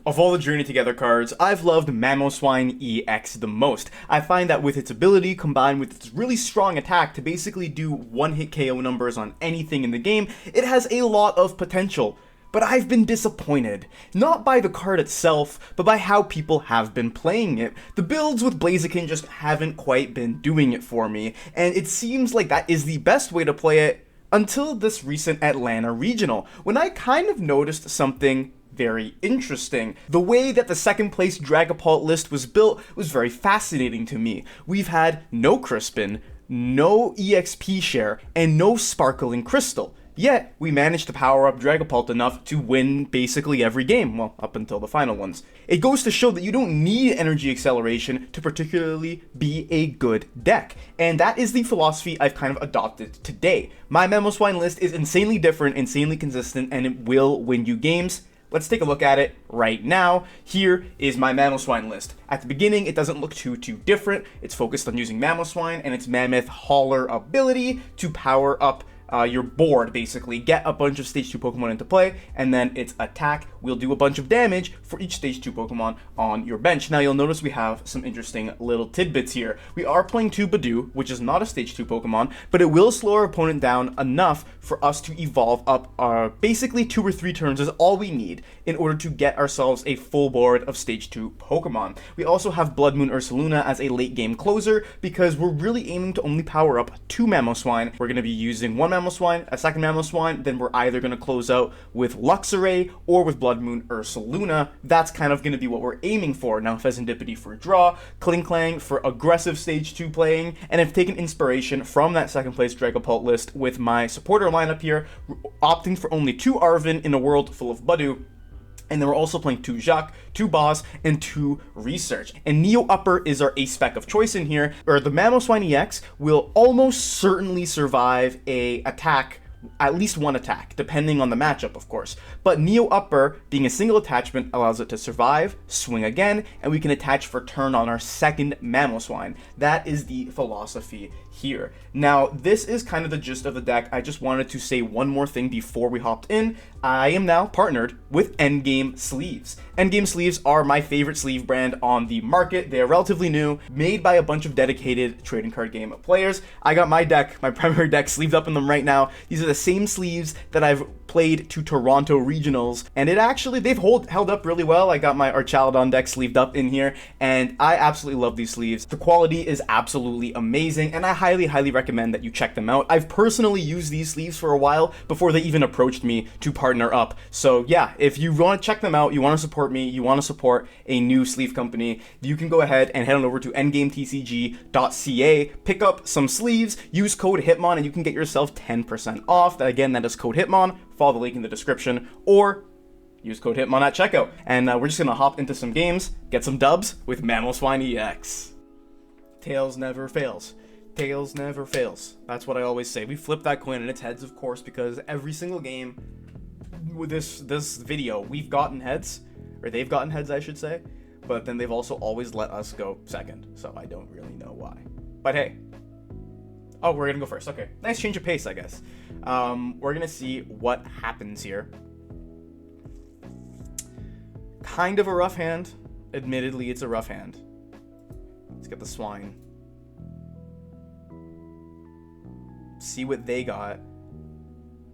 Of all the Journey Together cards, I've loved Mamoswine EX the most. I find that with its ability combined with its really strong attack to basically do one-hit KO numbers on anything in the game, it has a lot of potential. But I've been disappointed, not by the card itself, but by how people have been playing it. The builds with Blaziken just haven't quite been doing it for me, and it seems like that is the best way to play it until this recent Atlanta Regional, when I kind of noticed something very interesting. The way that the second place Dragapult list was built was very fascinating to me. We've had no Crispin, no EXP share, and no Sparkling Crystal. Yet, we managed to power up Dragapult enough to win basically every game, well, up until the final ones. It goes to show that you don't need energy acceleration to particularly be a good deck, and that is the philosophy I've kind of adopted today. My Mamoswine list is insanely different, insanely consistent, and it will win you games. Let's take a look at it right now. Here is my Mamoswine list. At the beginning, it doesn't look too different. It's focused on using Mamoswine and its Mammoth Hauler ability to power up your board, basically. Get a bunch of Stage 2 Pokemon into play, and then its attack will do a bunch of damage for each Stage 2 Pokemon on your bench. Now, you'll notice we have some interesting little tidbits here. We are playing 2 Budew, which is not a Stage 2 Pokemon, but it will slow our opponent down enough for us to evolve up basically 2 or 3 turns is all we need in order to get ourselves a full board of Stage 2 Pokemon. We also have Bloodmoon Ursaluna as a late game closer because we're really aiming to only power up 2 Mamoswine. We're going to be using 1 Mamoswine, a second Mamoswine, then we're either going to close out with Luxray or with Bloodmoon Ursaluna. That's kind of going to be what we're aiming for. Now, Fezandipiti for draw, Klinklang for aggressive Stage 2 playing, and I've taken inspiration from that second place Dragapult list with my supporter lineup here, opting for only 2 Arven in a world full of Budew. And then we're also playing 2 Jacq, 2 Boss, and 2 Research. And Neo Upper is our ace spec of choice in here, or the Mamoswine EX will almost certainly survive a attack, at least one attack, depending on the matchup, of course. But Neo Upper, being a single attachment, allows it to survive, swing again, and we can attach for turn on our second Mamoswine. That is the philosophy here. Now, this is kind of the gist of the deck. I just wanted to say one more thing before we hopped in. I am now partnered with Endgame Sleeves. Endgame Sleeves are my favorite sleeve brand on the market. They are relatively new, made by a bunch of dedicated trading card game players. I got my deck, my primary deck, sleeved up in them right now. These are the same sleeves that I've played to Toronto regionals, and they've held up really well. I got my Archaludon deck sleeved up in here, and I absolutely love these sleeves. The quality is absolutely amazing, and I highly recommend that you check them out. I've personally used these sleeves for a while before they even approached me to partner up. So yeah, if you want to check them out, you want to support me, you want to support a new sleeve company, you can go ahead and head on over to endgametcg.ca, pick up some sleeves, use code HITMON, and you can get yourself 10% off. Again, that is code HITMON. Follow the link in the description, or use code HITMON at checkout. And we're just gonna hop into some games, get some dubs with Mamoswine EX. Tails never fails. Tails never fails. That's what I always say. We flip that coin and it's heads, of course, because every single game with this video, we've gotten heads, or they've gotten heads, I should say, but then they've also always let us go second, so I don't really know why. But hey. Oh, we're gonna go first. Okay. Nice change of pace, I guess. We're gonna see what happens here. Kind of a rough hand. Admittedly, it's a rough hand. Let's get the swine. See what they got.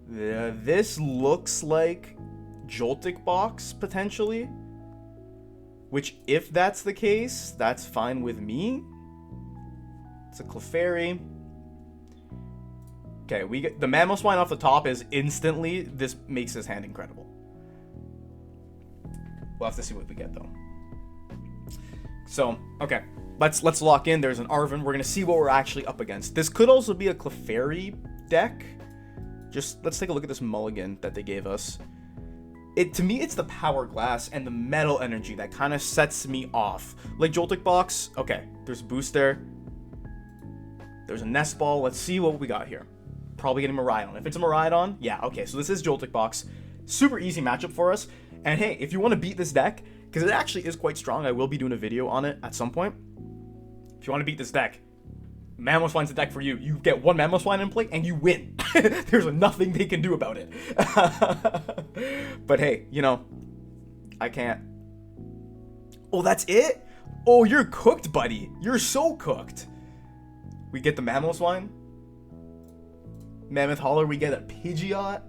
This looks like Joltic box, potentially. Which, if that's the case, that's fine with me. It's a Clefairy. Okay, we get the Mamoswine off the top is instantly, this makes this hand incredible. We'll have to see what we get though. So, okay, let's lock in. There's an Arven. We're gonna see what we're actually up against. This could also be a Clefairy deck. Just let's take a look at this mulligan that they gave us. To me, it's the Power Glass and the Metal Energy that kind of sets me off. Like Joltic box, okay, there's a boost there. There's a Nest Ball. Let's see what we got here. Probably getting Miraidon. If it's a Miraidon, yeah, okay, so this is Joltic box. Super easy matchup for us. And hey, if you want to beat this deck, because it actually is quite strong, I will be doing a video on it at some point. If you want to beat this deck, Mamoswine's the deck for you. You get 1 Mamoswine in play and you win. There's nothing they can do about it. But hey, you know, I can't Oh, that's it? Oh, you're cooked, buddy. You're so cooked. We get the Mamoswine. Mammoth Holler, we get a Pidgeot.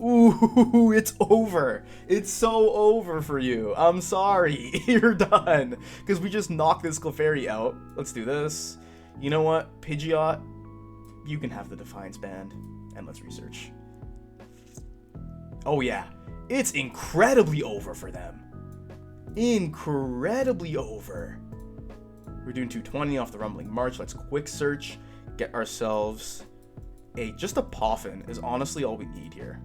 Ooh, it's over. It's so over for you. I'm sorry. You're done. Because we just knocked this Clefairy out. Let's do this. You know what? Pidgeot, you can have the Defiance Band. And let's research. Oh, yeah. It's incredibly over for them. Incredibly over. We're doing 220 off the Rumbling March. Let's quick search. Get ourselves just a Poffin is honestly all we need here.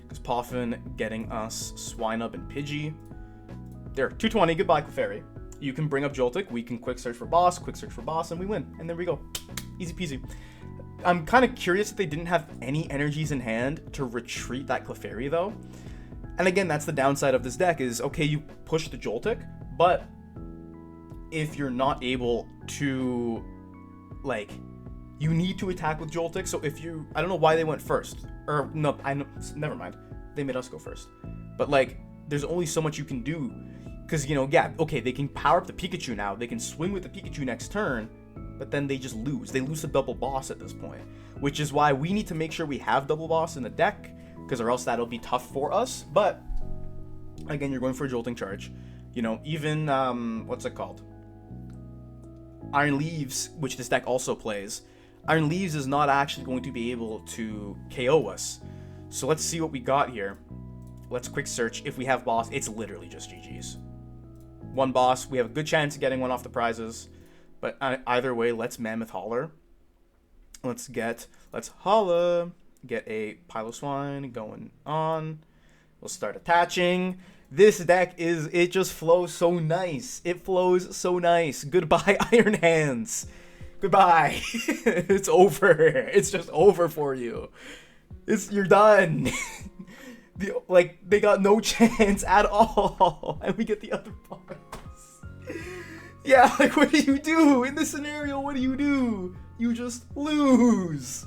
Because Poffin getting us Swinub and Pidgey. There, 220. Goodbye, Clefairy. You can bring up Joltic. We can quick search for boss, and we win. And there we go. Easy peasy. I'm kind of curious if they didn't have any energies in hand to retreat that Clefairy, though. And again, that's the downside of this deck is, okay, you push the Joltic, but if you're not able to, like, you need to attack with Joltic. So if you, I don't know why they went first. Or, no, never mind. They made us go first. But, like, there's only so much you can do. Because, you know, yeah, okay, they can power up the Pikachu now. They can swing with the Pikachu next turn. But then they just lose. They lose the double boss at this point. Which is why we need to make sure we have double boss in the deck. Because or else that'll be tough for us. But, again, you're going for a Jolting charge. You know, even, what's it called? Iron Leaves, which this deck also plays. Iron Leaves is not actually going to be able to KO us. So let's see what we got here. Let's quick search. If we have boss, it's literally just GG's. One boss, we have a good chance of getting one off the prizes. But either way, let's Mammoth Holler. Let's holla. Get a Piloswine going on. We'll start attaching. This deck it just flows so nice. It flows so nice. Goodbye, Iron Hands. Goodbye. It's over. It's just over for you. You're done. They got no chance at all. And we get the other parts. Yeah, like, what do you do? In this scenario, what do? You just lose.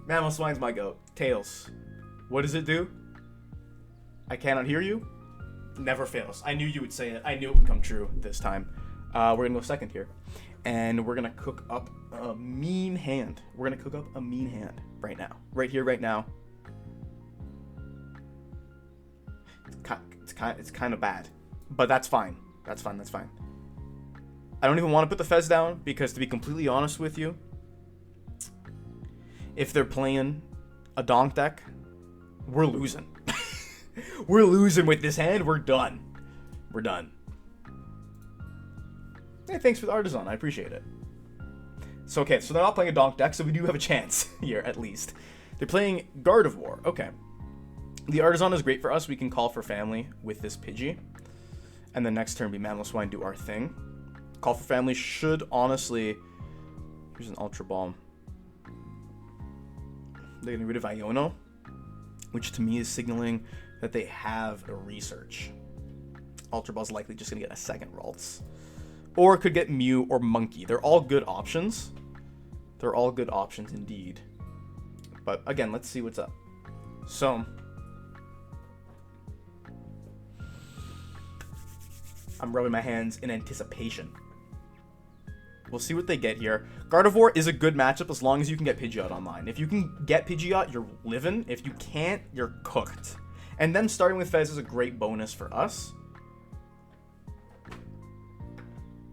Mamoswine's my goat. Tails. What does it do? I cannot hear you. Never fails. I knew you would say it. I knew it would come true this time. We're going to go second here. And we're going to cook up a mean hand. We're going to cook up a mean hand right now. Right here, right now. It's kind of bad. But that's fine. That's fine. I don't even want to put the Fez down because, to be completely honest with you, if they're playing a Donk deck, we're losing. We're losing with this hand. We're done. Hey, thanks for the Artisan. I appreciate it. So, okay, so they're not playing a Donk deck, so we do have a chance here, at least. They're playing Gardevoir. Okay. The Artisan is great for us. We can call for family with this Pidgey. And then next turn, we Mamoswine, do our thing. Call for family should, honestly... Here's an Ultra Ball. They're getting rid of Iono, which to me is signaling that they have a research. Ultra Ball's likely just going to get a second Ralts. Or could get Mew or Monkey. They're all good options. They're all good options indeed. But again, let's see what's up. So, I'm rubbing my hands in anticipation. We'll see what they get here. Gardevoir is a good matchup as long as you can get Pidgeot online. If you can get Pidgeot, you're living. If you can't, you're cooked. And then starting with Fez is a great bonus for us.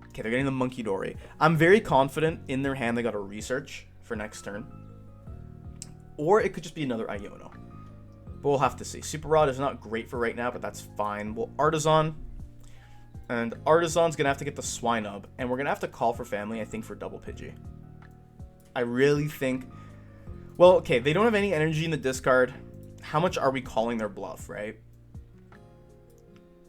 Okay, they're getting the Monkey Dory. I'm very confident in their hand they got a research for next turn. Or it could just be another Iono. But we'll have to see. Super Rod is not great for right now, but that's fine. We'll Artisan. And Artisan's going to have to get the Swinub. And we're going to have to call for family, I think, for double Pidgey. I really think... Well, okay, they don't have any energy in the discard. How much are we calling their bluff, right?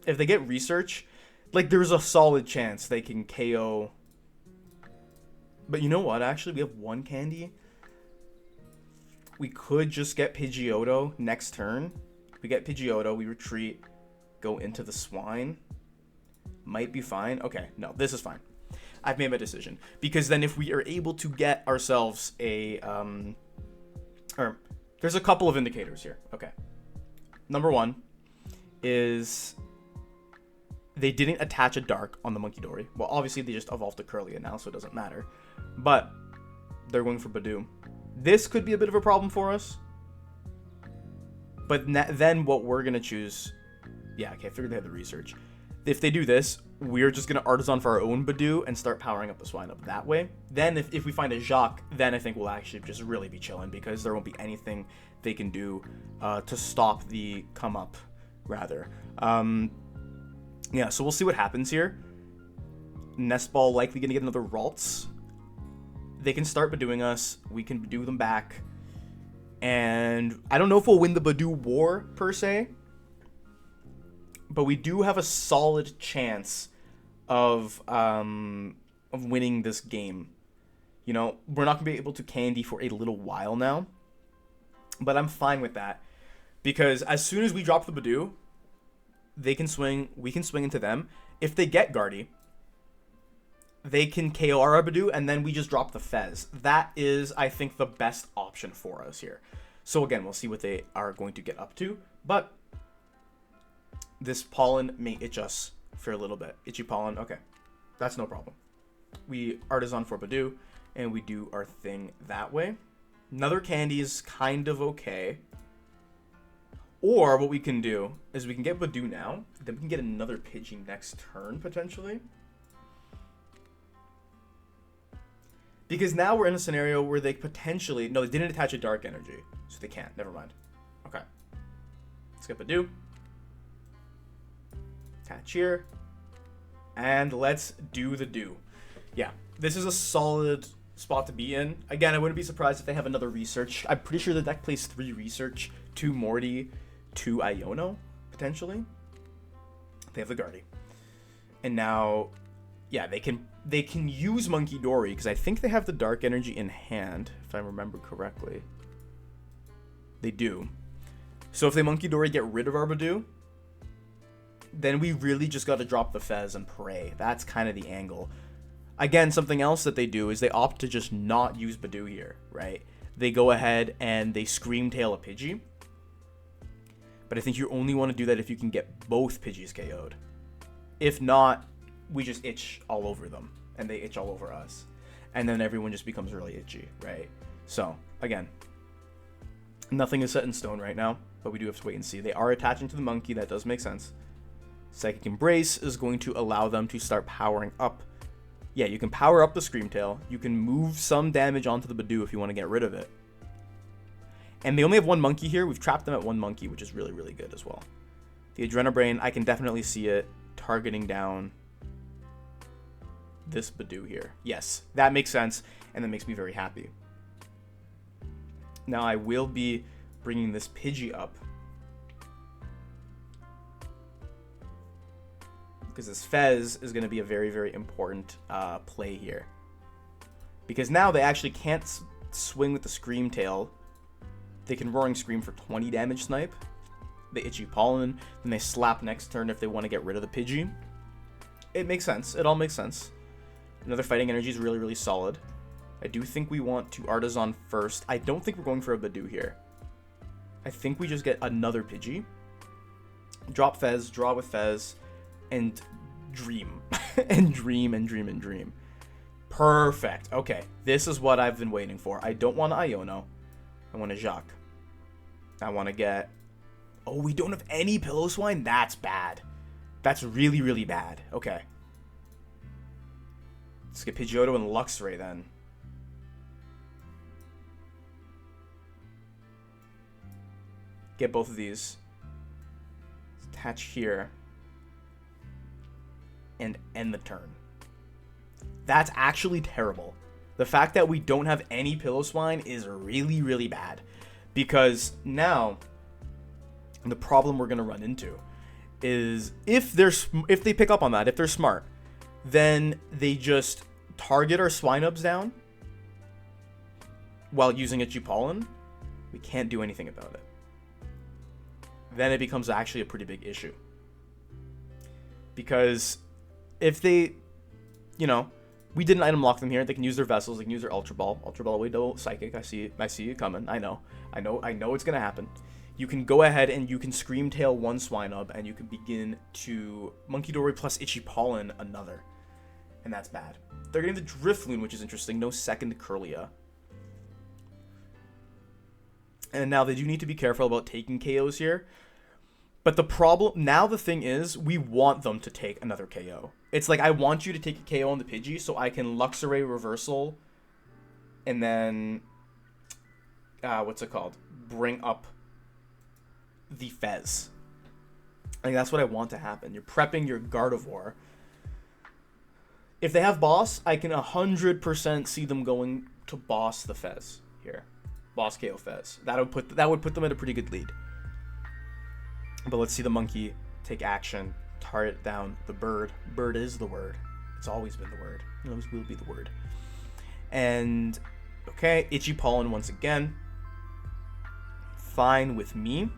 If they get research, like, there's a solid chance they can KO. But you know what? Actually, we have one candy. We could just get Pidgeotto next turn. We get Pidgeotto, we retreat, go into the Swine. Might be fine. Okay, no, this is fine. I've made my decision. Because then if we are able to get ourselves a... there's a couple of indicators here. Okay. Number one is... They didn't attach a Dark on the Monkey Dory. Well, obviously they just evolved to Curlia now, so it doesn't matter. But they're going for Budew. This could be a bit of a problem for us. But then what we're going to choose... Yeah, okay, I figured they had the research. If they do this, we're just going to Artisan for our own Budew and start powering up the Swinub that way. Then if we find a Jacq, then I think we'll actually just really be chilling, because there won't be anything they can do to stop the come up, rather. Yeah, so we'll see what happens here. Nestball likely going to get another Ralts. They can start Bedewing us. We can Budew them back. And I don't know if we'll win the Budew war, per se. But we do have a solid chance of winning this game. You know, we're not going to be able to candy for a little while now. But I'm fine with that. Because as soon as we drop the Budew, they can swing, we can swing into them. If they get Guardy, they can KO our Budew, and then we just drop the Fez. That is, I think, the best option for us here. So again, we'll see what they are going to get up to. But this Pollen may itch us for a little bit. Itchy Pollen, okay. That's no problem. We Artisan for Budew, and we do our thing that way. Another candy is kind of okay. Or what we can do is we can get Budew now. Then we can get another Pidgey next turn, potentially. Because now we're in a scenario where they potentially... No, they didn't attach a Dark Energy. So they can't. Never mind. Okay. Let's get Budew. Attach here. And let's do the do. Yeah. This is a solid spot to be in. Again, I wouldn't be surprised if they have another research. I'm pretty sure the deck plays 3 research. 2 Morty. 2 Iono, potentially. They have the Guardy. And now... Yeah, they can use Monkey Dory, because I think they have the Dark Energy in hand, if I remember correctly. They do. So if they Monkey Dory get rid of our Budew, then we really just got to drop the Fez and pray. That's kind of the angle. Again, something else that they do is they opt to just not use Budew here, right? They go ahead and they Scream Tail a Pidgey. But I think you only want to do that if you can get both Pidgeys KO'd. If not, we just itch all over them, and they itch all over us. And then everyone just becomes really itchy, right? So, again, nothing is set in stone right now, but we do have to wait and see. They are attaching to the monkey, that does make sense. Psychic Embrace is going to allow them to start powering up. Yeah, you can power up the Screamtail. You can move some damage onto the Budew if you want to get rid of it. And they only have 1 monkey here. We've trapped them at 1 monkey, which is really, really good as well. The Adrenabrain, I can definitely see it targeting down this Budew here. Yes, that makes sense, and that makes me very happy. Now I will be bringing this Pidgey up, because this Fez is going to be a very, very important play here. Because now they actually can't swing with the Scream Tail. They can Roaring Scream for 20 damage snipe. They Itchy Pollen, then they slap next turn if they want to get rid of the Pidgey. It makes sense. It all makes sense. Another Fighting Energy is really, really solid. I do think we want to Artisan first. I don't think we're going for a Budew here. I think we just get another Pidgey. Drop Fez, draw with Fez, and dream. and dream, and dream, and dream. Perfect. Okay, this is what I've been waiting for. I don't want Iono. I want a Jacq. I want to get... Oh, we don't have any Piloswine? That's bad. That's really, really bad. Okay. Let's get Pidgeotto and Luxray then. Get both of these. Attach here. And end the turn. That's actually terrible. The fact that we don't have any Piloswine is really, really bad. Because now, the problem we're going to run into is if they pick up on that, if they're smart, then they just target our Swinubs down while using Itchy Pollen. We can't do anything about it. Then it becomes actually a pretty big issue. Because if they, you know, we didn't item lock them here, they can use their vessels, they can use their Ultra Ball. Ultra Ball away double Psychic. I see it coming. I know it's gonna happen. you can go ahead and you can Scream Tail one Swinub, and you can begin to Monkey Dory plus Itchy Pollen another. And that's bad. They're getting the Drifloon, which is interesting. No second Curlia. And now they do need to be careful about taking KOs here. But the problem, now the thing is, we want them to take another KO. It's like, I want you to take a KO on the Pidgey so I can Luxray Reversal and then, what's it called? Bring up the Fez. Like, that's what I want to happen. You're prepping your Gardevoir. If they have Boss, I can 100% see them going to Boss the Fez here. Boss KO Fez. That would put them at a pretty good lead. But let's see the monkey take action. Target down the bird. Bird is the word. It's always been the word. It always will be the word. And, okay, Itchy Pollen once again. Fine with me.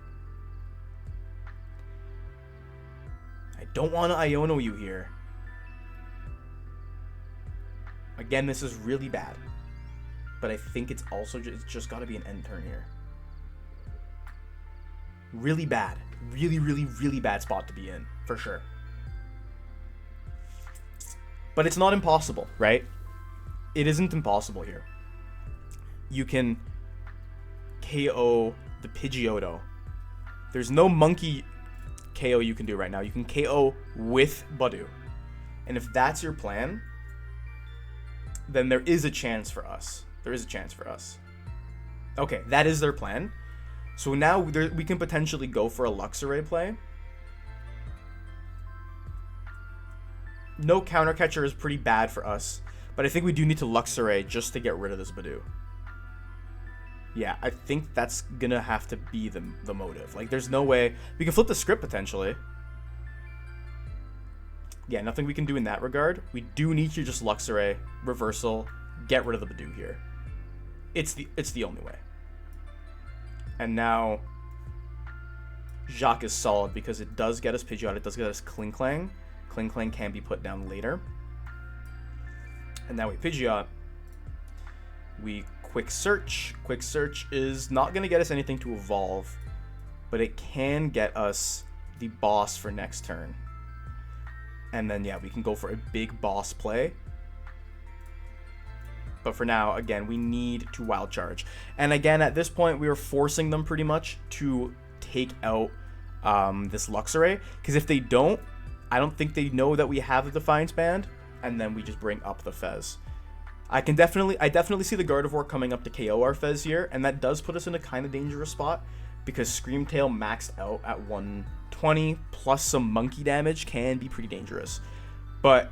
I don't want to Iono you here. Again, this is really bad. But I think it's also it's just got to be an end turn here. Really bad. Really, really, really bad spot to be in, for sure. But it's not impossible, right? It isn't impossible here. You can KO the Pidgeotto. There's no monkey KO you can do right now. You can KO with Budew. And if that's your plan, then there is a chance for us. There is a chance for us. Okay, that is their plan. So now we can potentially go for a Luxray play. No counter catcher is pretty bad for us, but I think we do need to Luxray just to get rid of this Budew. Yeah, I think that's gonna have to be the motive. Like, there's no way we can flip the script potentially. Yeah, nothing we can do in that regard. We do need to just Luxray, reversal, get rid of the Budew here. It's the only way. And now Jacq is solid because it does get us Pidgeot, it does get us Klinklang. Klinklang can be put down later. And now we Pidgeot. We Quick Search. Quick Search is not going to get us anything to evolve, but it can get us the boss for next turn. And then, yeah, we can go for a big boss play. But for now, again, we need to Wild Charge. And again, at this point, we are forcing them pretty much to take out this Luxray. Because if they don't, I don't think they know that we have the Defiance Band. And then we just bring up the Fez. I definitely see the Gardevoir coming up to KO our Fez here. And that does put us in a kind of dangerous spot. Because Scream Tail maxed out at 120 plus some monkey damage can be pretty dangerous. But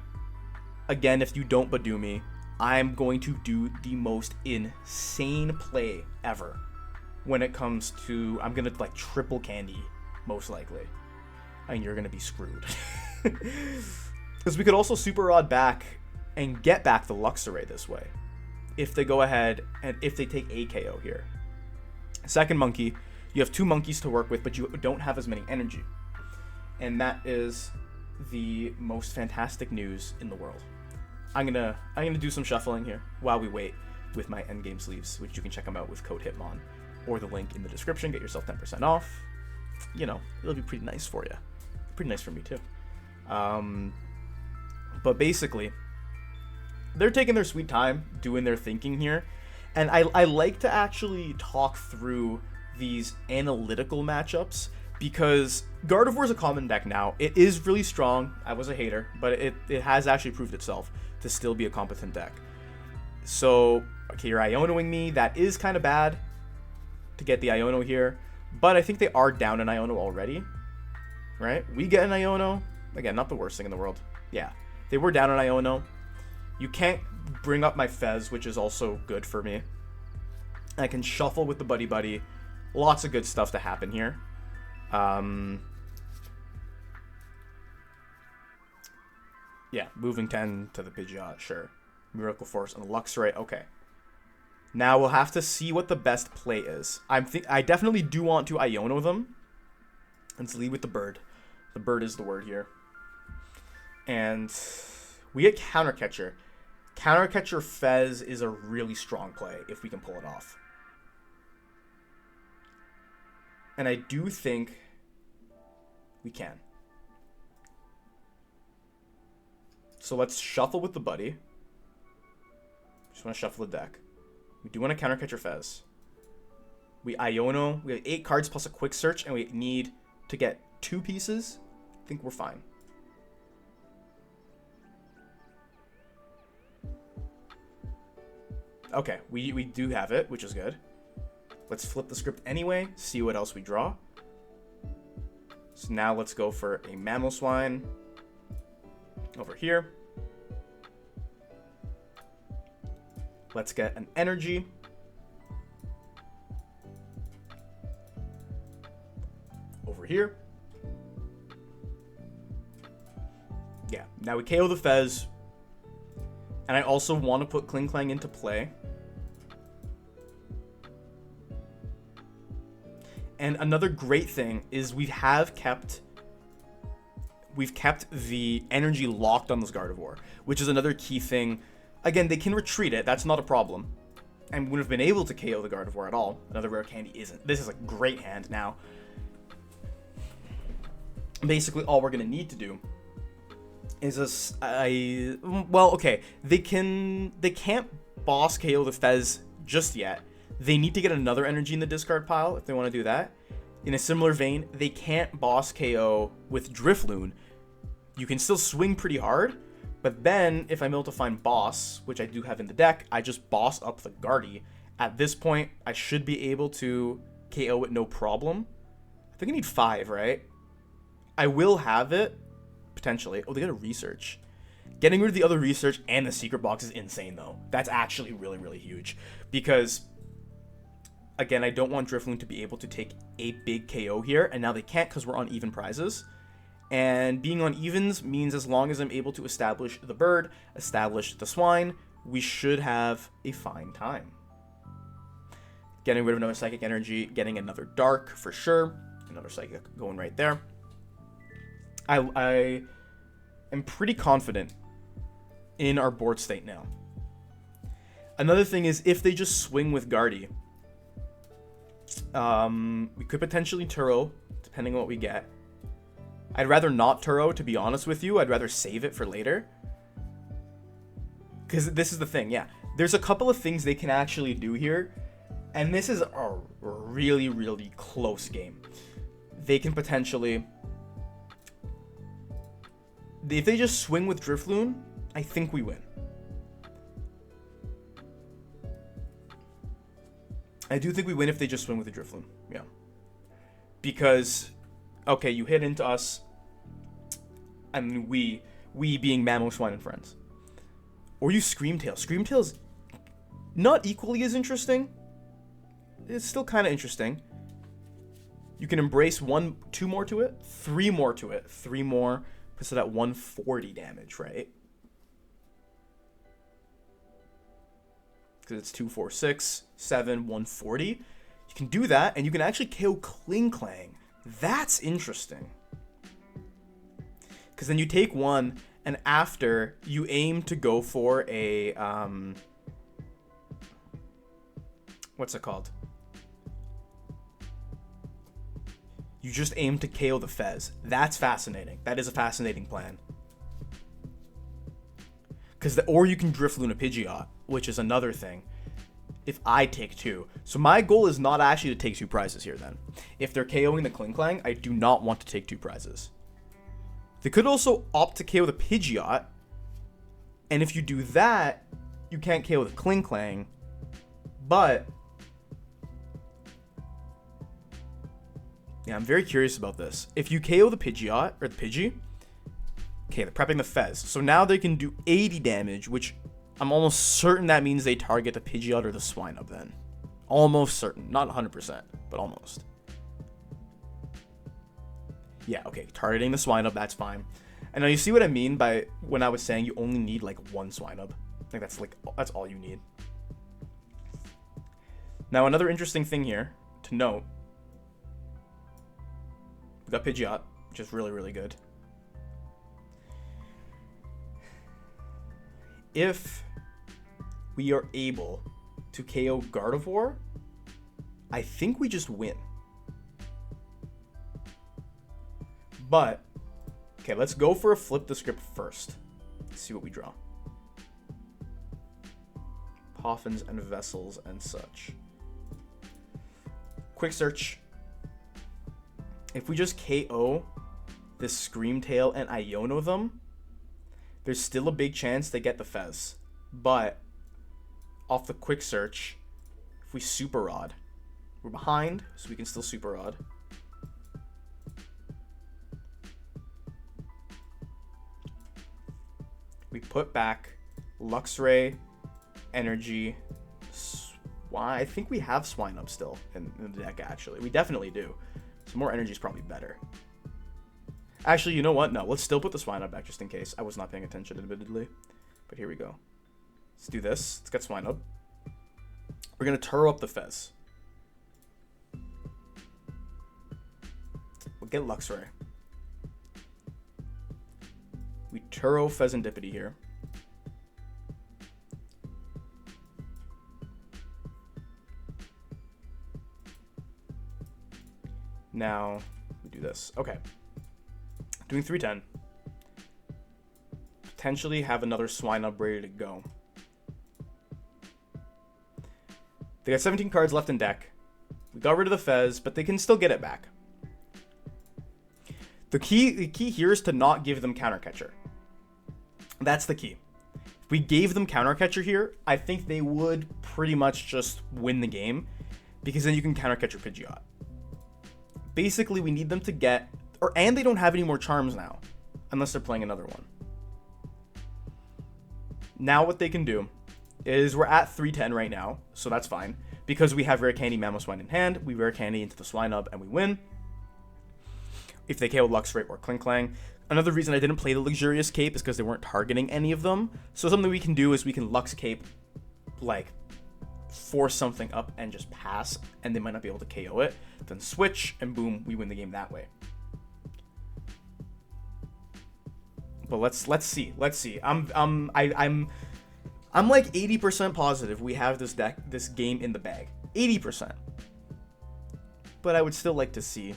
again, if you don't Budew me, I'm going to do the most insane play ever when it comes to, I'm going to like triple candy, most likely. And you're going to be screwed. Because we could also Super Rod back and get back the Luxray this way. If they go ahead and if they take a KO here. Second monkey, you have two monkeys to work with, but you don't have as many energy. And that is the most fantastic news in the world. I'm gonna do some shuffling here while we wait with my endgame sleeves, which you can check them out with code Hitmon or the link in the description. Get yourself 10% off. You know, it'll be pretty nice for you. Pretty nice for me too. But basically, they're taking their sweet time doing their thinking here, and I like to actually talk through these analytical matchups because Gardevoir is a common deck now. It is really strong. I was a hater, but it has actually proved itself to still be a competent deck. So, okay, you're Ionoing me. That is kind of bad to get the Iono here, but I think they are down an Iono already, right? We get an Iono. Again, not the worst thing in the world. Yeah, they were down an Iono. You can't bring up my Fez, which is also good for me. I can shuffle with the Buddy-Buddy. Lots of good stuff to happen here. Yeah, moving 10 to the Pidgeot, sure. Miracle Force and Luxray, okay. Now we'll have to see what the best play is. I definitely do want to Iono them. Let's lead with the bird. The bird is the word here. And we get Counter Catcher. Counter Catcher Fez is a really strong play if we can pull it off. And I do think we can. So let's shuffle with the Buddy. Just want to shuffle the deck. We do want to counter catch your Fez. We Iono. We have 8 cards plus a quick search, and we need to get 2 pieces. I think we're fine. Okay, we do have it, which is good. Let's flip the script anyway, see what else we draw. So now let's go for a Mamoswine over here. Let's get an energy. Over here. Yeah, now we KO the Fez. And I also want to put Klinklang into play. And another great thing is we've kept the energy locked on this Gardevoir, which is another key thing. Again, they can retreat it. That's not a problem. And we would have been able to KO the Gardevoir at all. Another Rare Candy isn't. This is a great hand now. Basically, all we're going to need to do is well, okay. They can't boss KO the Fez just yet. They need to get another energy in the discard pile if they want to do that. In a similar vein, they can't boss KO with Drifloon. You can still swing pretty hard, but then if I'm able to find boss, which I do have in the deck, I just boss up the Guardy. At this point, I should be able to KO it no problem. I think I need 5, right? I will have it, potentially. Oh, they got a research. Getting rid of the other research and the secret box is insane, though. That's actually really, really huge. Because, again, I don't want Drifloon to be able to take a big KO here, and now they can't because we're on even prizes. And being on evens means as long as I'm able to establish the bird, establish the swine, we should have a fine time. Getting rid of another psychic energy, getting another dark for sure. Another psychic going right there. I am pretty confident in our board state now. Another thing is if they just swing with Guardy, we could potentially Turo, depending on what we get. I'd rather not Turo, to be honest with you. I'd rather save it for later. Because this is the thing, yeah. There's a couple of things they can actually do here. And this is a really, really close game. They can potentially... If they just swing with Drifloon, I think we win. I do think we win if they just swing with the Drifloon. Yeah. Because, okay, you hit into us. And we being Mamoswine and friends. Or you Screamtail. Screamtail's not equally as interesting. It's still kind of interesting. You can embrace 1, 2 more to it, 3 more to it. 3 more puts it at 140 damage, right? Because it's 2, 4, 6, 7, 140. You can do that, and you can actually KO Klinklang. That's interesting. Because then you take 1, and after you aim to go for a what's it called? You just aim to KO the Fez. That's fascinating. That is a fascinating plan. Or you can Drifloon a Pidgeot, which is another thing. If I take 2. So my goal is not actually to take 2 prizes here then. If they're KOing the Klinklang, I do not want to take 2 prizes. They could also opt to KO the Pidgeot. And if you do that, you can't KO the Klinklang. But... yeah, I'm very curious about this. If you KO the Pidgeot, or the Pidgey, okay, they're prepping the Fez. So now they can do 80 damage, which I'm almost certain that means they target the Pidgeot or the Swinub then. Almost certain. Not 100%, but almost. Yeah, okay, targeting the Swinub, that's fine. And now you see what I mean by when I was saying you only need like 1 Swinub. I think that's all you need. Now another interesting thing here to note. We got Pidgeot, which is really, really good. If we are able to KO Gardevoir, I think we just win. But, okay, let's go for a flip the script first. Let's see what we draw. Poffins and Vessels and such. Quick search. If we just KO this Screamtail and Iono them, there's still a big chance they get the Fez. But off the quick search, if we Super Rod, we're behind, so we can still Super Rod. We put back Luxray, Energy, I think we have Swinub still in the deck, actually. We definitely do. So more energy is probably better. Actually, you know what? No, let's still put the Swinub back just in case. I was not paying attention, admittedly. But here we go. Let's do this. Let's get Swinub. We're going to Turo up the Fez. We'll get Luxray. We Turo Fezandipiti here. Now, we do this. Okay. Doing 310. Potentially have another Swinub ready to go. They got 17 cards left in deck. We got rid of the Fez, but they can still get it back. The key here is to not give them Counter Catcher. That's the key. If we gave them Counter Catcher here, I think they would pretty much just win the game, because then you can Counter Catcher Pidgeot. Basically, we need them to get, and they don't have any more charms now, unless they're playing another one. Now what they can do is we're at 310 right now, so that's fine. Because we have Rare Candy Mamoswine in hand, we Rare Candy into the Swinub and we win. If they KO Luxray or Klinklang. Another reason I didn't play the Luxurious Cape is because they weren't targeting any of them. So something we can do is we can Lux Cape, like, force something up and just pass, and they might not be able to KO it. Then switch, and boom, we win the game that way. But let's see. I'm like 80% positive we have this game in the bag. 80%. But I would still like to see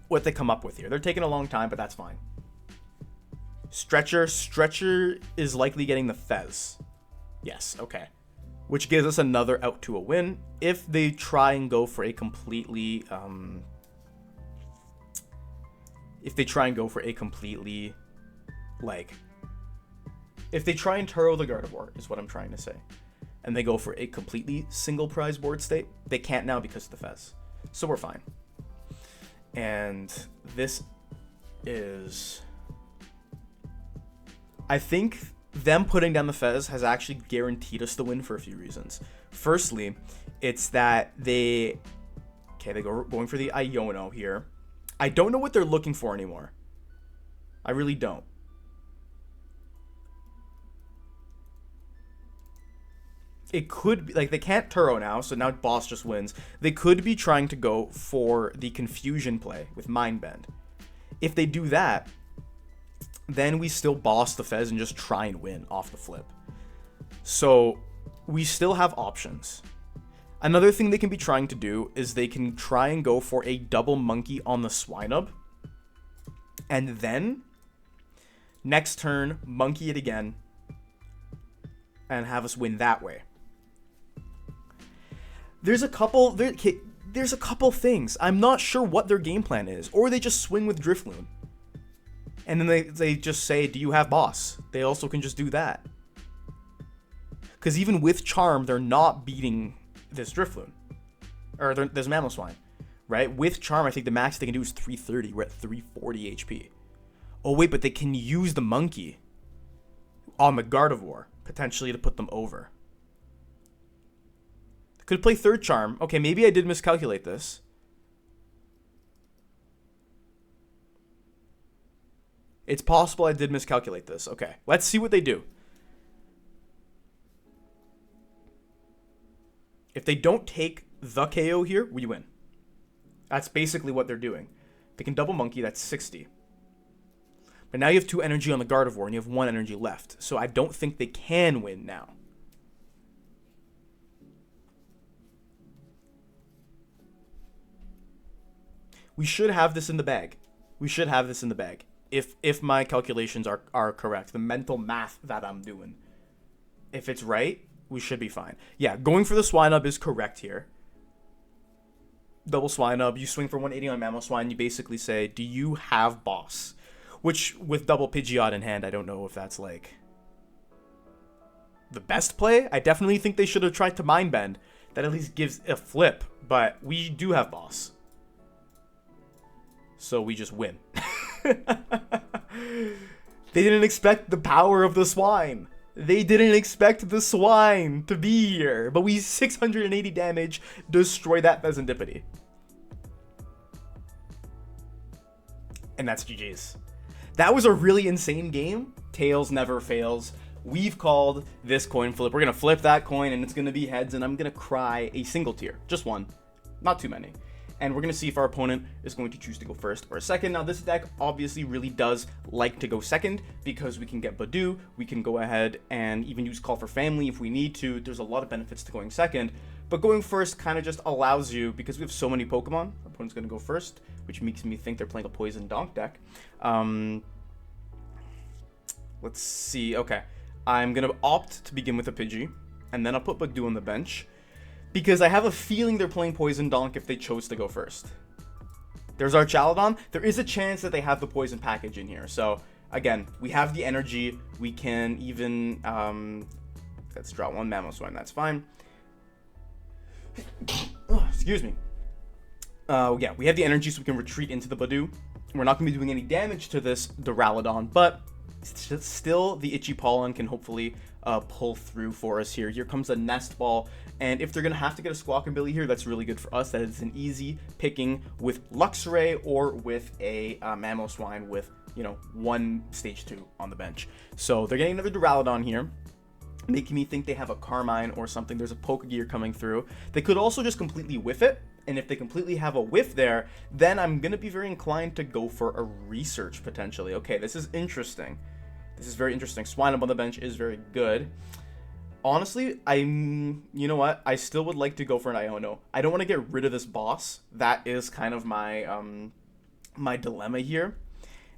what they come up with here. They're taking a long time, but that's fine. Stretcher is likely getting the Fez. Yes, okay. Which gives us another out to a win. If they try and go for a completely, if they try and Turo the Gardevoir, is what I'm trying to say, and they go for a completely single prize board state, they can't now because of the Fez. So we're fine. And this is, I think them putting down the Fez has actually guaranteed us the win for a few reasons. Firstly, it's that they're going for the Iono here. I don't know what they're looking for anymore. I really don't. It could be, like, they can't Turo now, so now boss just wins. They could be trying to go for the confusion play with Mind Bend. If they do that, then we still boss the Fez and just try and win off the flip. So we still have options. Another thing they can be trying to do is they can try and go for a double monkey on the Swinub, and then next turn monkey it again and have us win that way. There's a couple things. I'm not sure what their game plan is, or they just swing with Drifloon. And then they just say, do you have boss? They also can just do that. Because even with Charm, they're not beating this Drifloon. Or there's Mamoswine, right? With Charm, I think the max they can do is 330. We're at 340 HP. Oh, wait, but they can use the monkey on the Gardevoir, potentially to put them over. Could play third Charm. Okay, maybe I did miscalculate this. It's possible I did miscalculate this. Okay, let's see what they do. If they don't take the KO here, we win. That's basically what they're doing. They can double monkey, that's 60. But now you have 2 energy on the Gardevoir, and you have 1 energy left. So I don't think they can win now. We should have this in the bag. we should have this in the bag. If my calculations are correct, the mental math that I'm doing. If it's right, we should be fine. Yeah, going for the Swinub is correct here. Double Swinub, you swing for 180 on Mamoswine, you basically say, do you have boss? Which, with double Pidgeot in hand, I don't know if that's, like, the best play. I definitely think they should have tried to Mind Bend. That at least gives a flip, but we do have boss. So we just win. They didn't expect the power of the swine. They didn't expect the swine to be here. But we 680 damage, destroy that Fezandipiti. And that's GG's. That was a really insane game. Tails never fails. We've called this coin flip. We're going to flip that coin and it's going to be heads and I'm going to cry a single tear. Just one. Not too many. And we're going to see if our opponent is going to choose to go first or second. Now, this deck obviously really does like to go second because we can get Budew. We can go ahead and even use Call for Family if we need to. There's a lot of benefits to going second. But going first kind of just allows you, because we have so many Pokemon, our opponent's going to go first, which makes me think they're playing a Poison Donk deck. Let's see. Okay. I'm going to opt to begin with a Pidgey, and then I'll put Budew on the bench. Because I have a feeling they're playing Poison Donk if they chose to go first. There's Archaludon. There is a chance that they have the Poison package in here. So, again, we have the energy. We can even... let's draw one Mamoswine. That's fine. Oh, excuse me. Yeah, we have the energy so we can retreat into the Budew. We're not going to be doing any damage to this Duraludon, but still the Itchy Pollen can hopefully pull through for us here. Here comes a Nest Ball, and if they're going to have to get a Squawkabilly here, that's really good for us. That is an easy picking with Luxray or with a Mamoswine with, you know, one stage 2 on the bench. So they're getting another Duraludon here, making me think they have a Carmine or something. There's a Pokegear coming through. They could also just completely whiff it, and if they completely have a whiff there, then I'm going to be very inclined to go for a Research potentially. Okay, this is interesting. This is very interesting. Swinub on the bench is very good. Honestly, you know what? I still would like to go for an Iono. I don't want to get rid of this boss. That is kind of my my dilemma here.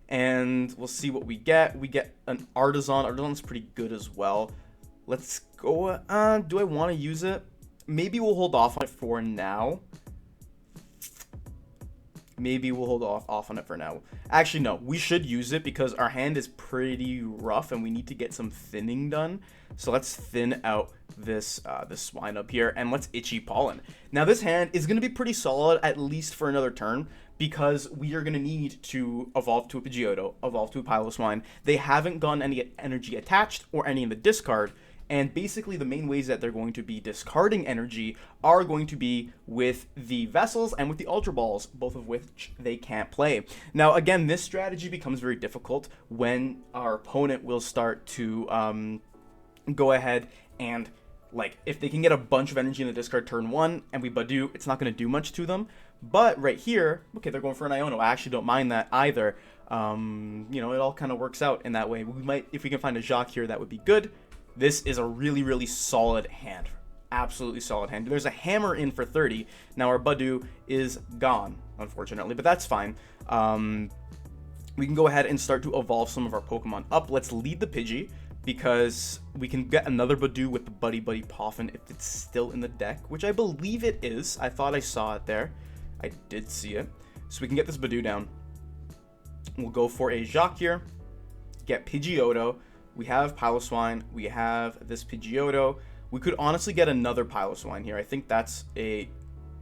And we'll see what we get. We get an Artisan. Artisan's pretty good as well. Let's go. Do I want to use it? Maybe we'll hold off on it for now. Maybe we'll hold off on it for now. Actually, no. We should use it because our hand is pretty rough and we need to get some thinning done. So let's thin out this swine up here and let's Itchy Pollen. Now, this hand is going to be pretty solid, at least for another turn, because we are going to need to evolve to a Pidgeotto, evolve to a Piloswine. They haven't gotten any energy attached or any in the discard. And basically the main ways that they're going to be discarding energy are going to be with the Vessels and with the Ultra Balls, both of which they can't play. Now, again, this strategy becomes very difficult when our opponent will start to go ahead and, like, if they can get a bunch of energy in the discard turn 1 and we Budew, it's not going to do much to them. But right here, okay, they're going for an Iono. I actually don't mind that either. You know, it all kind of works out in that way. We might, if we can find a Jacq here, that would be good. This is a really, really solid hand. Absolutely solid hand. There's a hammer in for 30. Now our Budew is gone, unfortunately, but that's fine. We can go ahead and start to evolve some of our Pokemon up. Let's lead the Pidgey because we can get another Budew with the Buddy-Buddy Poffin if it's still in the deck, which I believe it is. I thought I saw it there. I did see it. So we can get this Budew down. We'll go for a Jacq here. Get Pidgeotto. We have Piloswine, we have this Pidgeotto. We could honestly get another Piloswine here. I think that's a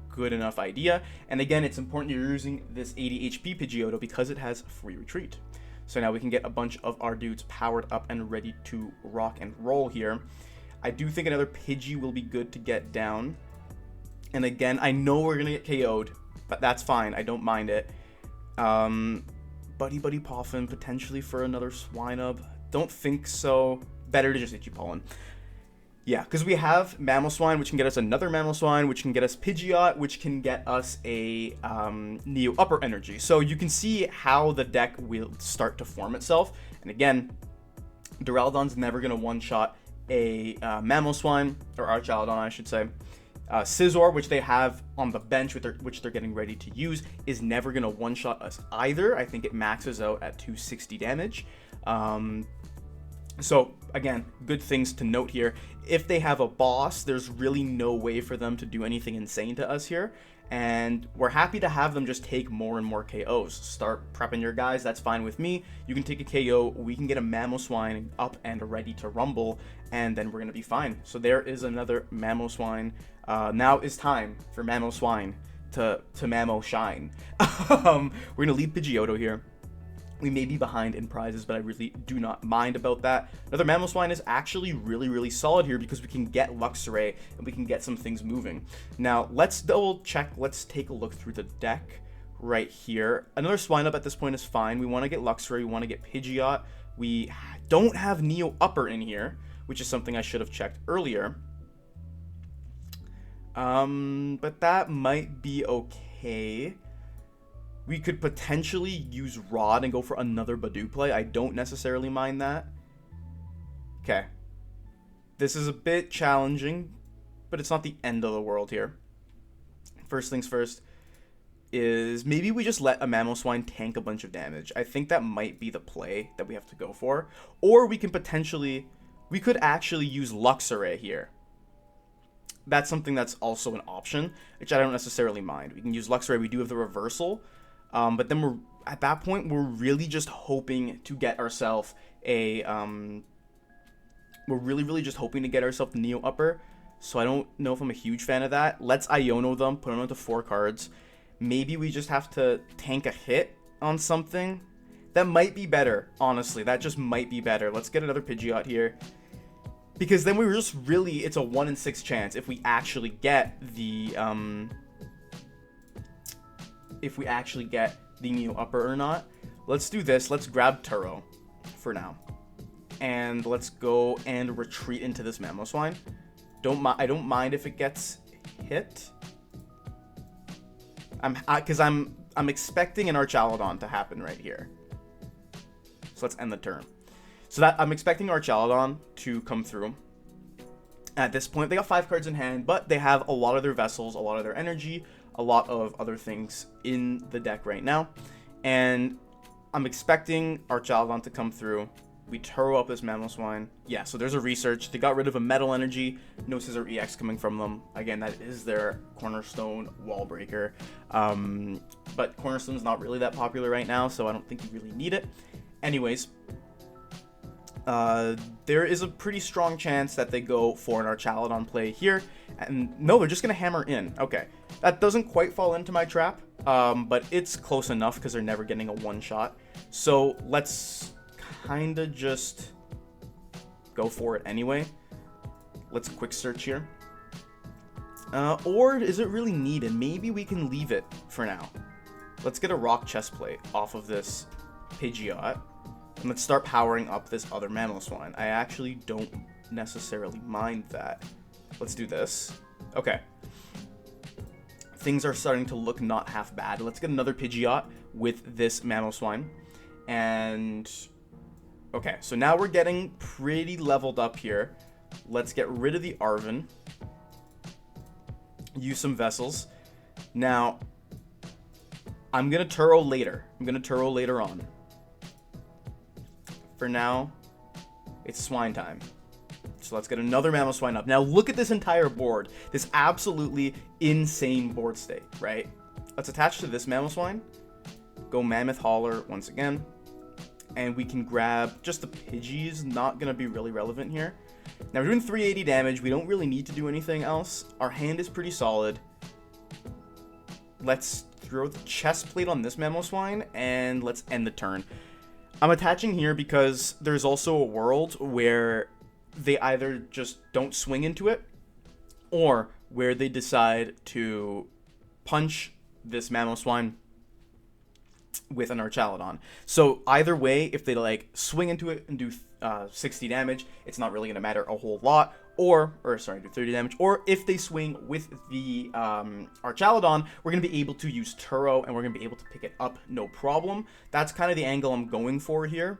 good enough idea. And again, it's important you're using this 80 HP Pidgeotto because it has free retreat. So now we can get a bunch of our dudes powered up and ready to rock and roll here. I do think another Pidgey will be good to get down. And again, I know we're going to get KO'd, but that's fine. I don't mind it. Buddy-Buddy Poffin potentially for another Swinub. Don't think so. Better to just Itchy Pollen. Yeah, because we have Mamoswine, which can get us another Mamoswine, which can get us Pidgeot, which can get us a Neo Upper Energy. So you can see how the deck will start to form itself. And again, Duraludon's never going to one-shot a Mamoswine, or Archaludon, I should say. Scizor, which they have on the bench, which they're getting ready to use, is never going to one-shot us either. I think it maxes out at 260 damage. So, again, good things to note here. If they have a boss, there's really no way for them to do anything insane to us here. And we're happy to have them just take more and more KOs. Start prepping your guys, that's fine with me. You can take a KO, we can get a Mamoswine up and ready to rumble, and then we're going to be fine. So there is another Mamoswine. Now is time for Mamoswine to Mamo shine. We're going to lead Pidgeotto here. We may be behind in prizes, but I really do not mind about that. Another Mamoswine is actually really solid here because we can get Luxray and we can get some things moving. Now, let's double check. Let's take a look through the deck right here. Another Swinub at this point is fine. We want to get Luxray. We want to get Pidgeot. We don't have Neo Upper in here, which is something I should have checked earlier. But that might be okay. We could potentially use Rod and go for another Budew play. I don't necessarily mind that. Okay. This is a bit challenging, but it's not the end of the world here. First things first is maybe we just let a Mamoswine tank a bunch of damage. I think that might be the play that we have to go for. Or we can potentially... we could actually use Luxray here. That's something that's also an option, which I don't necessarily mind. We can use Luxray. We do have the reversal. But then we're at that point, we're really just hoping to get ourselves a, we're really just hoping to get ourselves the Neo Upper. So I don't know if I'm a huge fan of that. Let's Iono them, put them into 4 cards. Maybe we just have to tank a hit on something. That might be better, honestly. That just might be better. Let's get another Pidgeot here. Because then we're just really, it's a 1 in 6 chance if we actually get the, Neo Upper or not. Let's do this. Let's grab Turo for now. And let's go and retreat into this Mamoswine. I don't mind if it gets hit. Because I'm expecting an Archaludon to happen right here. So let's end the turn. So that I'm expecting Archaludon to come through. At this point, they got 5 cards in hand, but they have a lot of their vessels, a lot of their energy, a lot of other things in the deck right now. And I'm expecting Archaludon to come through. We Turo up this Mamoswine. Yeah, so there's a research. They got rid of a metal energy. No Scizor EX coming from them. Again, that is their Cornerstone wall breaker. But Cornerstone's not really that popular right now, so I don't think you really need it. Anyways, there is a pretty strong chance that they go for an Archaludon play here. And no, they're just going to hammer in. Okay, that doesn't quite fall into my trap, but it's close enough because they're never getting a one-shot. So let's kind of just go for it anyway. Let's quick search here. Or is it really needed? Maybe we can leave it for now. Let's get a Rock Chestplate off of this Pidgeot. And let's start powering up this other Mamoswine. I actually don't necessarily mind that. Let's do this. Okay. Things are starting to look not half bad. Let's get another Pidgeot with this Mamoswine. And... okay, so now we're getting pretty leveled up here. Let's get rid of the Arven. Use some vessels. Now, I'm going to Turo later. I'm going to Turo later on. For now, it's Swine time. So let's get another Mamoswine up. Now look at this entire board. This absolutely insane board state, right? Let's attach to this Mamoswine. Go Mammoth Hauler once again. And we can grab just the Pidgeys. Not going to be really relevant here. Now we're doing 380 damage. We don't really need to do anything else. Our hand is pretty solid. Let's throw the chest plate on this Mamoswine. And let's end the turn. I'm attaching here because there's also a world where they either just don't swing into it or where they decide to punch this Mamoswine with an Archaludon. So either way, if they like swing into it and do 60 damage, it's not really going to matter a whole lot. Or sorry, do 30 damage. Or if they swing with the Archaludon, we're going to be able to use Turo and we're going to be able to pick it up no problem. That's kind of the angle I'm going for here.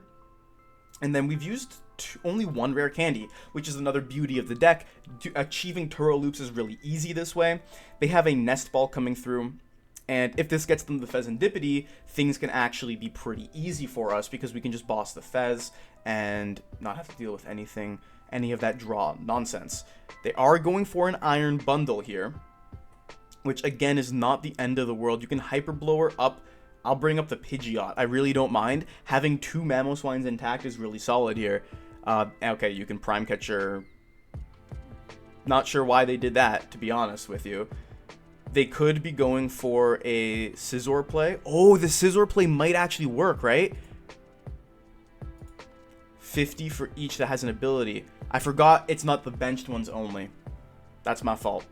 And then we've used only one rare candy, which is another beauty of the deck. Achieving Turo loops is really easy this way. They have a nest ball coming through, and if this gets them the Fezandipiti, things can actually be pretty easy for us because we can just boss the Fez and not have to deal with any of that draw nonsense. They are going for an iron bundle here, which again is not the end of the world. You can Hyper Blower up. I'll bring up the Pidgeot. I really don't mind. Having 2 Mamoswines intact is really solid here. Okay, you can Prime Catcher. Not sure why they did that, to be honest with you. They could be going for a Scizor play. Oh, the Scizor play might actually work, right? 50 for each that has an ability. I forgot it's not the benched ones only. That's my fault.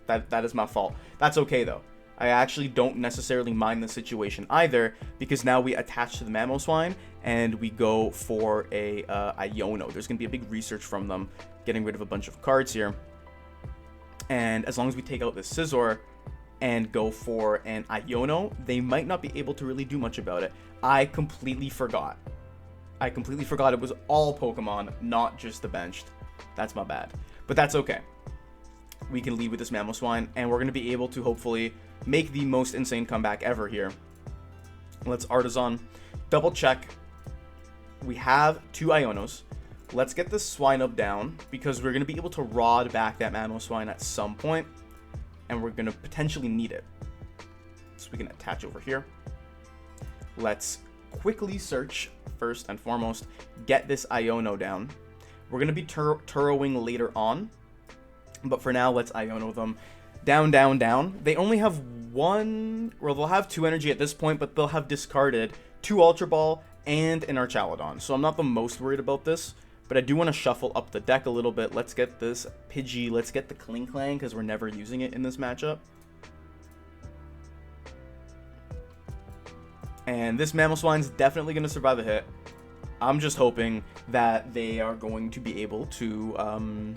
That is my fault. That's okay, though. I actually don't necessarily mind the situation either, because now we attach to the Mamoswine and we go for a Iono. There's going to be a big research from them, getting rid of a bunch of cards here. And as long as we take out the Scizor and go for an Iono, they might not be able to really do much about it. I completely forgot it was all Pokemon, not just the benched. That's my bad. But that's okay. We can lead with this Mamoswine, and we're going to be able to hopefully make the most insane comeback ever here. Let's Artisan. Double check. We have 2 Ionos. Let's get this Swinub down, because we're going to be able to rod back that Mamoswine at some point, and we're going to potentially need it. So we can attach over here. Let's quickly search, first and foremost, get this Iono down. We're going to be Turoing later on, but for now, let's Iono them. Down, down, down. They only have one, well, they'll have 2 energy at this point, but they'll have discarded 2 Ultra Ball and an Archaludon. So I'm not the most worried about this, but I do want to shuffle up the deck a little bit. Let's get this Pidgey. Let's get the Klinklang, because we're never using it in this matchup. And this Mamoswine's definitely going to survive a hit. I'm just hoping that they are going to be able to,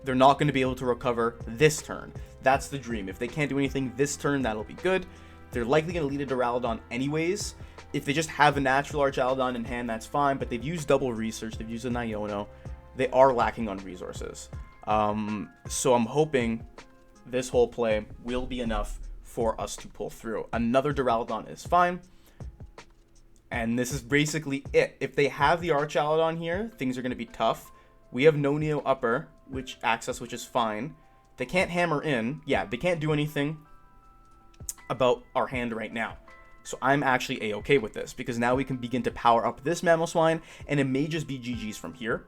they're not going to be able to recover this turn. That's the dream. If they can't do anything this turn, that'll be good. They're likely going to lead a Duraludon anyways. If they just have a natural Archaludon in hand, that's fine. But they've used double research. They've used an Iono. They are lacking on resources. So I'm hoping this whole play will be enough for us to pull through. Another Duraludon is fine. And this is basically it. If they have the Archaludon here, things are going to be tough. We have no Neo Upper, which is fine. They can't hammer in. Yeah, they can't do anything about our hand right now. So I'm actually a-okay with this, because now we can begin to power up this Mamoswine, and it may just be GG's from here.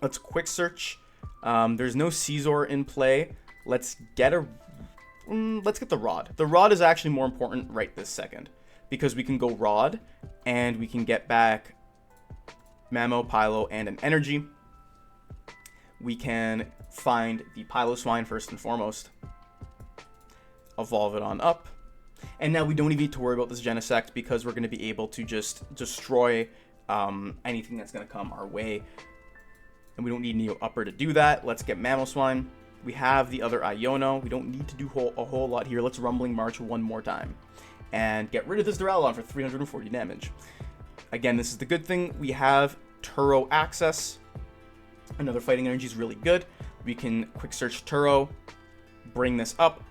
Let's quick search. There's no Scizor in play. Let's get the Rod. The Rod is actually more important right this second, because we can go Rod, and we can get back Mamo, Pilo, and an Energy. We can find the Piloswine first and foremost. Evolve it on up. And now we don't even need to worry about this Genesect, because we're going to be able to just destroy anything that's going to come our way. And we don't need Neo Upper to do that. Let's get Mamoswine. We have the other Iono. We don't need to do a whole lot here. Let's Rumbling March one more time. And get rid of this Duraludon for 340 damage. Again, this is the good thing. We have Turo access. Another Fighting Energy is really good. We can quick search Turo, bring this up,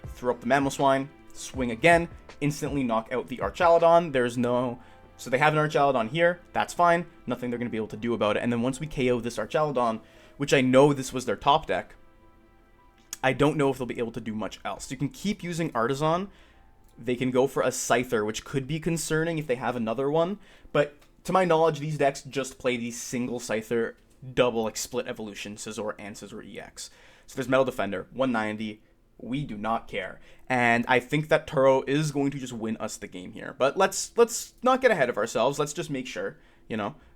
throw up the Mamoswine, swing again, instantly knock out the Archaludon. So they have an Archaludon here. That's fine. Nothing they're going to be able to do about it. And then once we KO this Archaludon, which I know this was their top deck, I don't know if they'll be able to do much else. You can keep using Artisan. They can go for a Scyther, which could be concerning if they have another one. But to my knowledge, these decks just play the single Scyther, double split evolution, Scizor and Scizor EX. So there's Metal Defender, 190. We do not care. And I think that Turo is going to just win us the game here. But let's not get ahead of ourselves. Let's just make sure,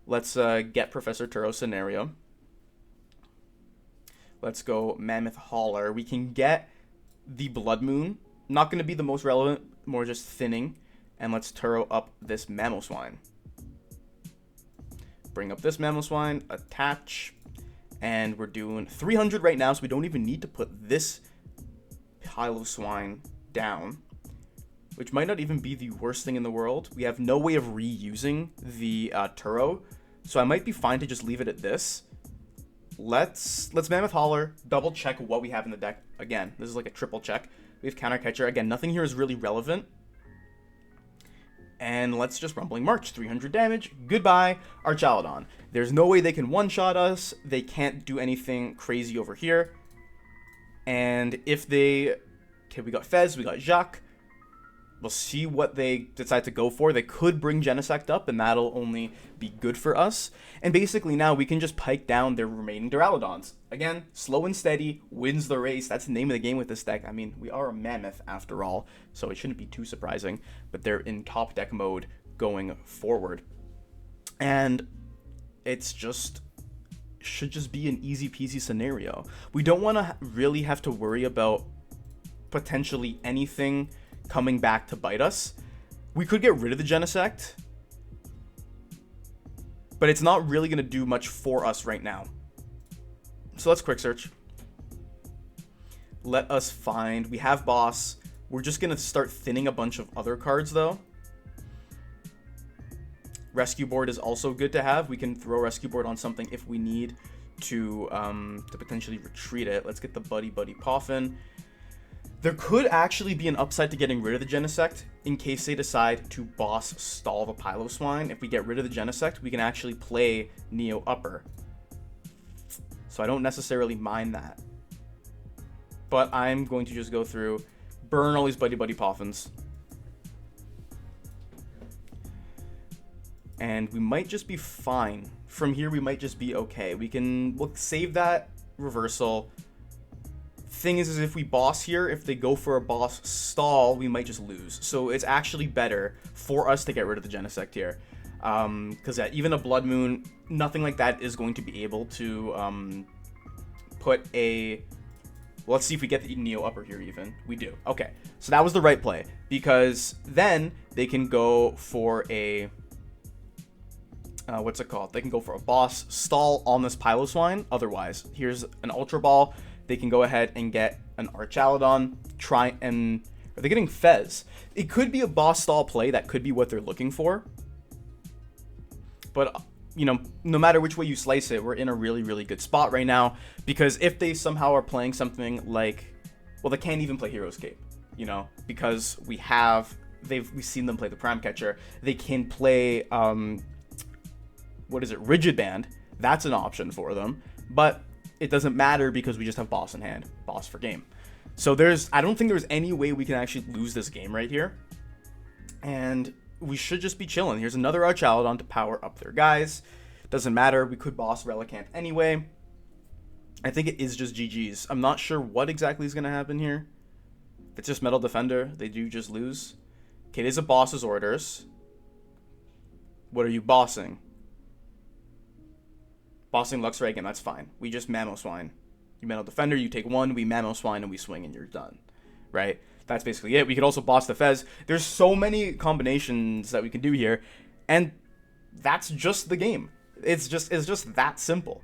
let's get Professor Turo scenario. Let's go Mammoth Hauler. We can get the Bloodmoon. Not going to be the most relevant, more just thinning. And let's Turo up this Mamoswine. Bring up this Mamoswine, attach, and we're doing 300 right now, so we don't even need to put this Piloswine down. which might not even be the worst thing in the world. We have no way of reusing the Turo, so I might be fine to just leave it at this. Let's Mammoth Holler, double check what we have in the deck. Again, this is like a triple check. We have Counter Catcher. Again, nothing here is really relevant. And let's just Rumbling March, 300 damage. Goodbye, Archaludon. There's no way they can one-shot us. They can't do anything crazy over here. And if they... Okay, we got Fez, we got Jacq. We'll see what they decide to go for. They could bring Genesect up, and that'll only be good for us. And basically now we can just pike down their remaining Duraludons. Again, slow and steady wins the race. That's the name of the game with this deck. I mean, we are a mammoth after all, so it shouldn't be too surprising. But they're in top deck mode going forward. And it's just... should just be an easy peasy scenario. We don't want to really have to worry about potentially anything coming back to bite us. We could get rid of the Genesect, but it's not really going to do much for us right now. So let's quick search. Let us find... we have Boss. We're just going to start thinning a bunch of other cards, though. Rescue Board is also good to have. We can throw Rescue Board on something if we need to potentially retreat it. Let's get the Buddy-Buddy Poffin. There could actually be an upside to getting rid of the Genesect in case they decide to boss stall the Piloswine. If we get rid of the Genesect, we can actually play Neo Upper. So I don't necessarily mind that. But I'm going to just go through, burn all these Buddy-Buddy Poffins. And we might just be fine. From here, we might just be okay. We'll save that reversal. Thing is if we boss here, if they go for a boss stall, we might just lose. So it's actually better for us to get rid of the Genesect here. Because even a Blood Moon, nothing like that is going to be able to put a... Well, let's see if we get the Neo Upper here even. We do. Okay, so that was the right play. Because then they can go for a... what's it called? They can go for a boss stall on this Piloswine. Otherwise, here's an Ultra Ball. They can go ahead and get an Archaludon. Are they getting Fez? It could be a boss stall play. That could be what they're looking for. But, you know, no matter which way you slice it, we're in a really, really good spot right now. Because if they somehow are playing something like... Well, they can't even play Hero's Cape, you know, because we've seen them play the Prime Catcher. They can play... what is it? Rigid Band. That's an option for them. But it doesn't matter because we just have Boss in hand. Boss for game. So I don't think there's any way we can actually lose this game right here. And we should just be chilling. Here's another Archaludon to power up their guys. Doesn't matter. We could Boss Relicanth anyway. I think it is just GG's. I'm not sure what exactly is going to happen here. If it's just Metal Defender, they do just lose. Okay, it is a boss's orders. What are you bossing? Bossing Luxray again, that's fine. We just Mamoswine. You Metal Defender, you take one, we Mamoswine, and we swing, and you're done. Right? That's basically it. We could also boss the Fez. There's so many combinations that we can do here, and that's just the game. It's just that simple.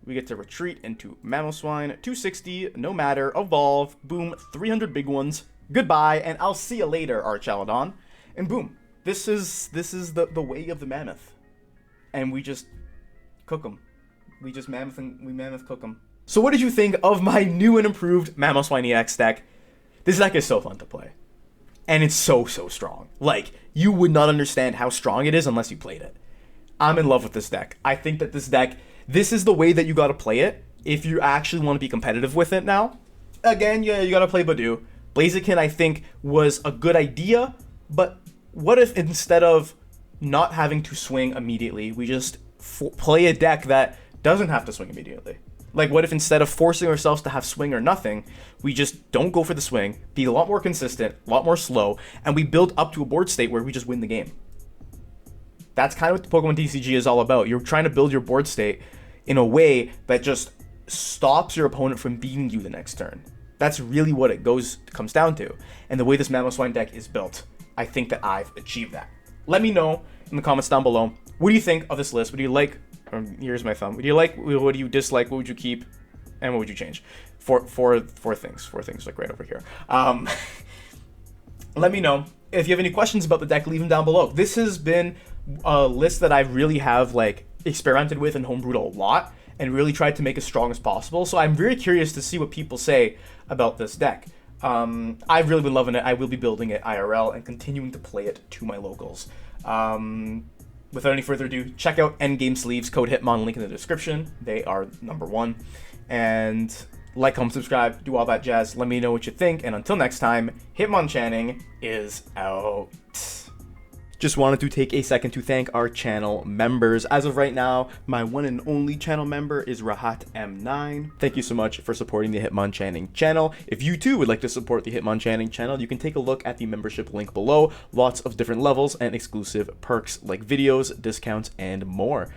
We get to retreat into Mamoswine, 260, no matter, evolve, boom, 300 big ones, goodbye, and I'll see you later, Archaludon. And boom. This is the way of the mammoth. And we just... cook them. We mammoth cook them. So what did you think of my new and improved Mamoswine EX deck? This deck is so fun to play. And it's so strong. Like, you would not understand how strong it is unless you played it. I'm in love with this deck. I think that this is the way that you gotta play it if you actually want to be competitive with it now. Again, yeah, you gotta play Budew. Blaziken, I think, was a good idea, but what if instead of not having to swing immediately, we just play a deck that doesn't have to swing immediately? Like, what if instead of forcing ourselves to have swing or nothing, we just don't go for the swing, be a lot more consistent, a lot more slow, and we build up to a board state where we just win the game? That's kind of what the Pokemon TCG is all about. You're trying to build your board state in a way that just stops your opponent from beating you the next turn. That's really what it comes down to. And the way this Mamoswine deck is built, I think that I've achieved that. Let me know in the comments down below. What do you think of this list? What do you like? Here's my thumb. What do you like? What do you dislike? What would you keep? And what would you change? Four things, like right over here. Let me know. If you have any questions about the deck, leave them down below. This has been a list that I really have like experimented with and homebrewed a lot and really tried to make as strong as possible. So I'm very curious to see what people say about this deck. I've really been loving it. I will be building it IRL and continuing to play it to my locals. Without any further ado, check out Endgame Sleeves, code Hitmon, link in the description. They are #1. And like, comment, subscribe, do all that jazz. Let me know what you think. And until next time, Hitmon Channing is out. Just wanted to take a second to thank our channel members. As of right now, my one and only channel member is Rahat M9. Thank you so much for supporting the Hitmon Channing channel. If you too would like to support the Hitmon Channing channel, you can take a look at the membership link below. Lots of different levels and exclusive perks like videos, discounts, and more.